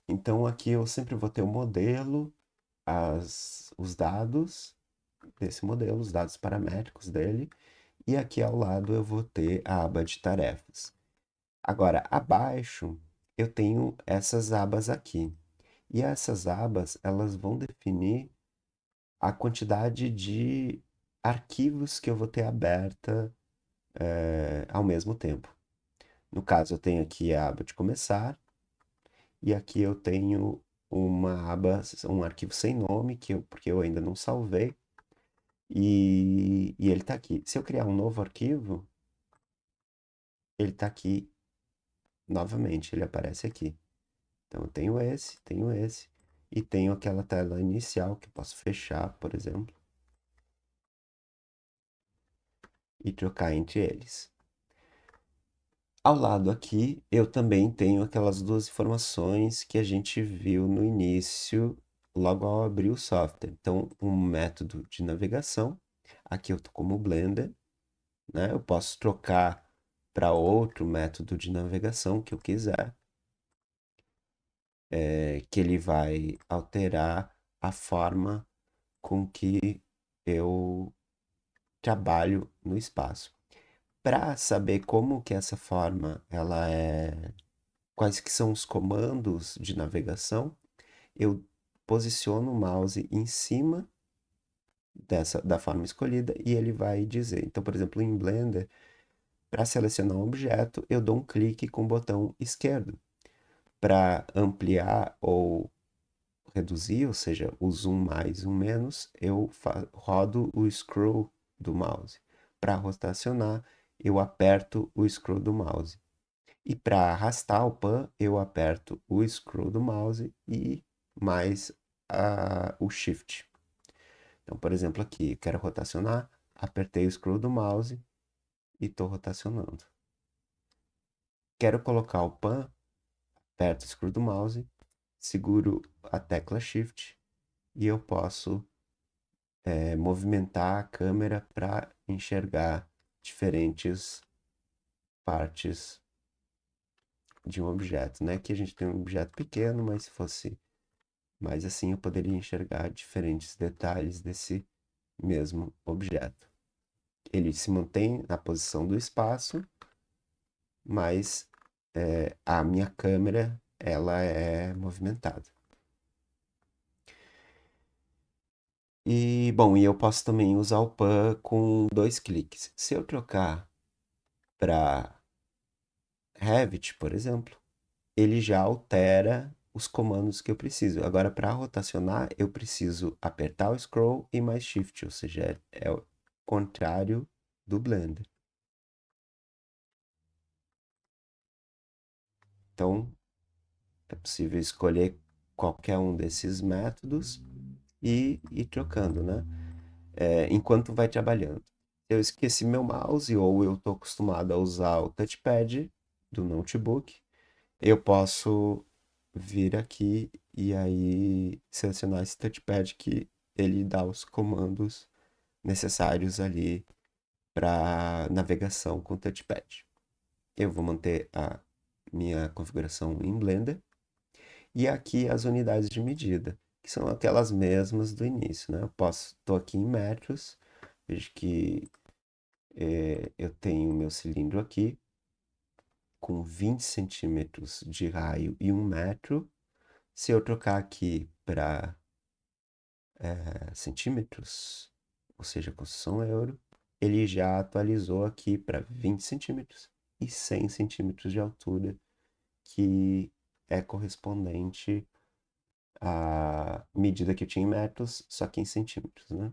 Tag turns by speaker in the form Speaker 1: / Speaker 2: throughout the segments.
Speaker 1: Então aqui eu sempre vou ter o modelo, os dados desse modelo, os dados paramétricos dele, e aqui ao lado eu vou ter a aba de tarefas. Agora, abaixo eu tenho essas abas aqui. E essas abas, elas vão definir a quantidade de arquivos que eu vou ter aberta ao mesmo tempo. No caso, eu tenho aqui a aba de começar, e aqui eu tenho uma aba, um arquivo sem nome, porque eu ainda não salvei, e ele está aqui. Se eu criar um novo arquivo, ele está aqui novamente, ele aparece aqui. Então eu tenho esse, e tenho aquela tela inicial que eu posso fechar, por exemplo, e trocar entre eles. Ao lado aqui, eu também tenho aquelas duas informações que a gente viu no início, logo ao abrir o software. Então, um método de navegação. Aqui eu estou como Blender, né? Eu posso trocar para outro método de navegação que eu quiser, que ele vai alterar a forma com que eu trabalho no espaço. Para saber como que essa forma ela é, quais que são os comandos de navegação, eu posiciono o mouse em cima da forma escolhida e ele vai dizer. Então, por exemplo, em Blender, para selecionar um objeto, eu dou um clique com o botão esquerdo. Para ampliar ou reduzir, ou seja, o zoom mais, zoom menos, eu rodo o scroll do mouse. Para rotacionar, eu aperto o scroll do mouse. E para arrastar o pan, eu aperto o scroll do mouse e mais o shift. Então, por exemplo, aqui, eu quero rotacionar, apertei o scroll do mouse e estou rotacionando. Quero colocar o pan, aperto o scroll do mouse, seguro a tecla shift e eu posso movimentar a câmera para enxergar diferentes partes de um objeto, né? Aqui a gente tem um objeto pequeno, mas se fosse mais assim eu poderia enxergar diferentes detalhes desse mesmo objeto. Ele se mantém na posição do espaço, mas a minha câmera ela é movimentada. E bom, e eu posso também usar o pan com dois cliques. Se eu trocar para Revit, por exemplo, ele já altera os comandos que eu preciso. Agora, para rotacionar, eu preciso apertar o scroll e mais shift, ou seja, é o contrário do Blender. Então, é possível escolher qualquer um desses métodos e ir trocando, né? Enquanto vai trabalhando. Eu esqueci meu mouse ou eu estou acostumado a usar o touchpad do notebook, eu posso vir aqui e aí selecionar esse touchpad que ele dá os comandos necessários ali para navegação com o touchpad. Eu vou manter a minha configuração em Blender e aqui as unidades de medida, que são aquelas mesmas do início, né? Eu posso, estou aqui em metros, vejo que eu tenho o meu cilindro aqui com 20 centímetros de raio e 1 metro. Se eu trocar aqui para centímetros, ou seja, construção euro, ele já atualizou aqui para 20 centímetros e 100 centímetros de altura, que é correspondente à medida que eu tinha em metros, só que em centímetros, né?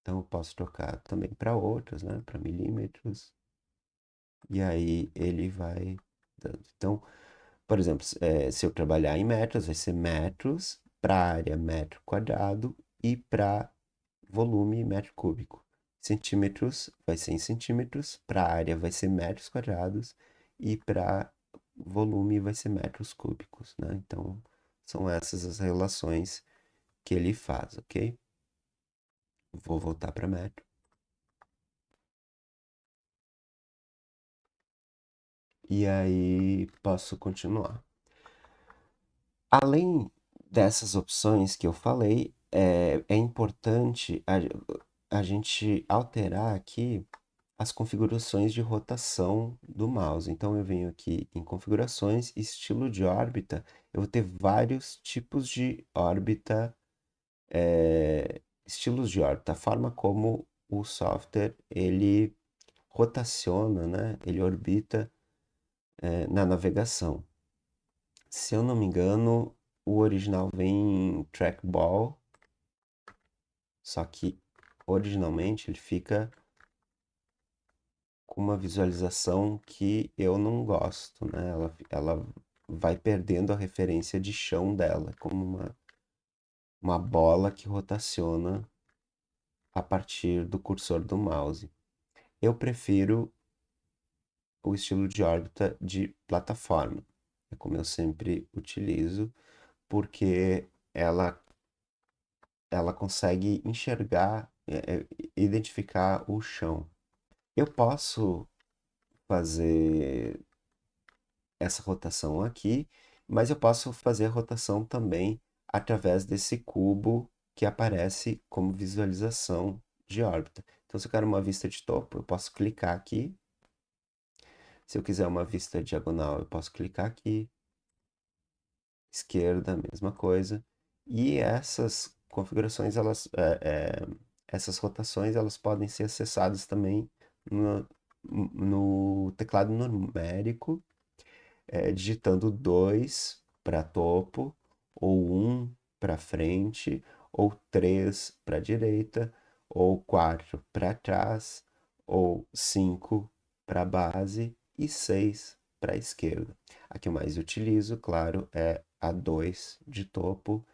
Speaker 1: Então eu posso trocar também para outros, né? Para milímetros, e aí ele vai dando. Então, por exemplo, se eu trabalhar em metros, vai ser metros, para área metro quadrado e para volume metro cúbico. Centímetros vai ser em centímetros, para área vai ser metros quadrados e para volume vai ser metros cúbicos, né? Então, são essas as relações que ele faz, ok? Vou voltar para metro. E aí posso continuar. Além dessas opções que eu falei, é importante a gente alterar aqui as configurações de rotação do mouse. Então eu venho aqui em configurações, estilo de órbita, eu vou ter vários tipos de órbita, estilos de órbita, a forma como o software ele rotaciona, né? Ele orbita, na navegação. Se eu não me engano, o original vem em trackball, só que originalmente ele fica com uma visualização que eu não gosto, né? Ela vai perdendo a referência de chão dela, como uma bola que rotaciona a partir do cursor do mouse. Eu prefiro o estilo de órbita de plataforma, é como eu sempre utilizo, porque ela consegue enxergar, identificar o chão. Eu posso fazer essa rotação aqui, mas eu posso fazer a rotação também através desse cubo que aparece como visualização de órbita. Então, se eu quero uma vista de topo, eu posso clicar aqui. Se eu quiser uma vista diagonal, eu posso clicar aqui. Esquerda, mesma coisa. E essas configurações, essas rotações, elas podem ser acessadas também no teclado numérico, digitando 2 para topo, ou um para frente, ou 3 para direita, ou 4 para trás, ou 5 para base e 6 para esquerda. A que eu mais utilizo, claro, é a 2 de topo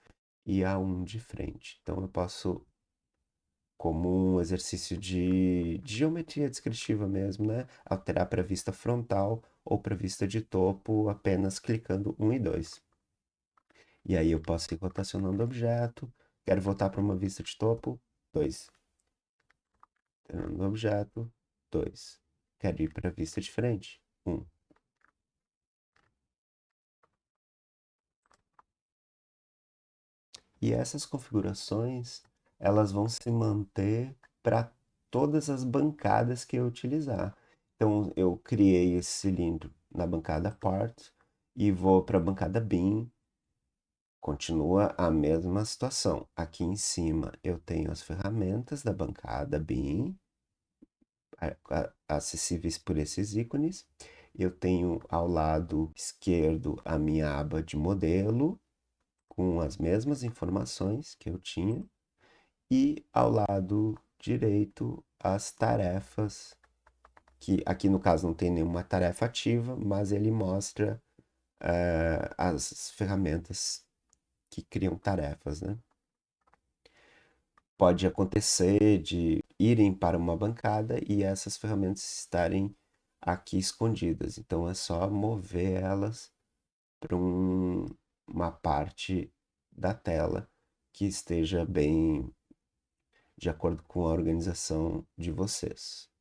Speaker 1: e a um de frente. Então eu posso, como um exercício de geometria descritiva mesmo, né? Alterar para vista frontal ou para vista de topo apenas clicando um e 2. E aí eu posso ir rotacionando o objeto. Quero voltar para uma vista de topo, 2. Rotacionando o objeto, 2. Quero ir para a vista de frente, um. E essas configurações, elas vão se manter para todas as bancadas que eu utilizar. Então, eu criei esse cilindro na bancada Part e vou para a bancada Bin, continua a mesma situação. Aqui em cima eu tenho as ferramentas da bancada Bin, acessíveis por esses ícones. Eu tenho ao lado esquerdo a minha aba de modelo, com as mesmas informações que eu tinha. E ao lado direito, as tarefas, que aqui no caso não tem nenhuma tarefa ativa, mas ele mostra as ferramentas que criam tarefas, né? Pode acontecer de irem para uma bancada e essas ferramentas estarem aqui escondidas. Então é só mover elas para uma parte da tela que esteja bem de acordo com a organização de vocês.